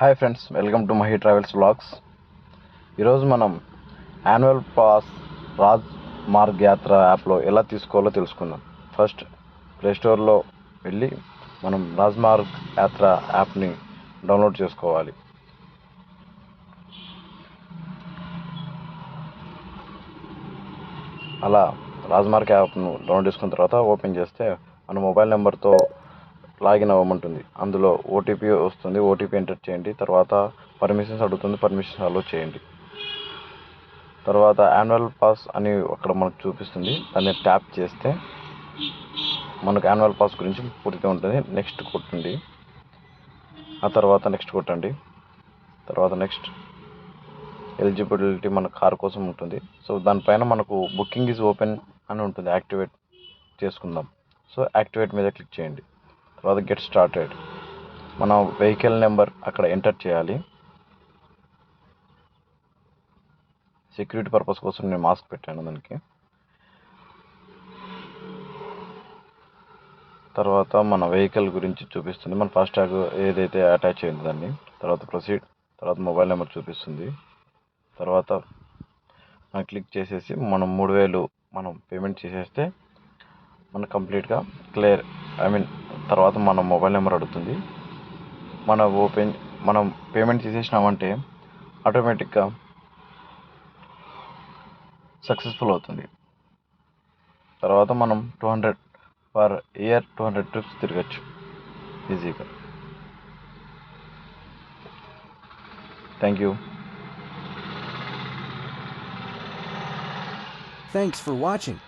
Hi friends, welcome to Mahi travels vlogs. ఈరోజు మనం annual pass Raj Marg యాత్ర యాప్లో ఎలా తీసుకోవాలో తెలుసుకుందాం. ఫస్ట్ ప్లేస్టోర్లో వెళ్ళి మనం రాజ్ మార్గ్ యాత్ర యాప్ని డౌన్లోడ్ చేసుకోవాలి. అలా రాజ్ మార్గ్ యాప్ను డౌన్లోడ్ చేసుకున్న తర్వాత ఓపెన్ చేస్తే మన మొబైల్ నెంబర్తో లాగిన్ అవ్వమంటుంది. అందులో ఓటీపీ వస్తుంది. ఓటీపీ ఎంటర్ చేయండి. తర్వాత పర్మిషన్స్ అడుగుతుంది. పర్మిషన్స్ అలో చేయండి. తర్వాత యాన్యువల్ పాస్ అని అక్కడ మనకు చూపిస్తుంది. దాన్ని ట్యాప్ చేస్తే మనకు యాన్యువల్ పాస్ గురించి పూర్తిగా ఉంటుంది. నెక్స్ట్ కొట్టండి. ఆ తర్వాత నెక్స్ట్ కొట్టండి. తర్వాత నెక్స్ట్ ఎలిజిబిలిటీ మన కార్ కోసం ఉంటుంది. సో దానిపైన మనకు బుకింగ్ ఈజ్ ఓపెన్ అని ఉంటుంది. యాక్టివేట్ చేసుకుందాం. సో యాక్టివేట్ మీద క్లిక్ చేయండి. తర్వాత గెట్ స్టార్టెడ్. మన వెహికల్ నెంబర్ అక్కడ ఎంటర్ చేయాలి. సెక్యూరిటీ పర్పస్ కోసం నేను మాస్క్ పెట్టాను దానికి. తర్వాత మన వెహికల్ గురించి చూపిస్తుంది. మన ఫాస్టాగ్ ఏదైతే అటాచ్ అయింది దాన్ని. తర్వాత ప్రొసీడ్. తర్వాత మొబైల్ నెంబర్ చూపిస్తుంది. తర్వాత మనం క్లిక్ చేసేసి మనం 3000 మనం పేమెంట్ చేసేస్తే మన కంప్లీట్గా క్లియర్. తర్వాత మన మొబైల్ నెంబర్ అడుగుతుంది. మనం పేమెంట్ చేసేసినామంటే ఆటోమేటిక్గా సక్సెస్ఫుల్ అవుతుంది. తర్వాత మనం 200 పర్ ఇయర్ 200 ట్రిప్స్ తిరగచ్చు ఈజీగా. Thank you. Thanks for watching.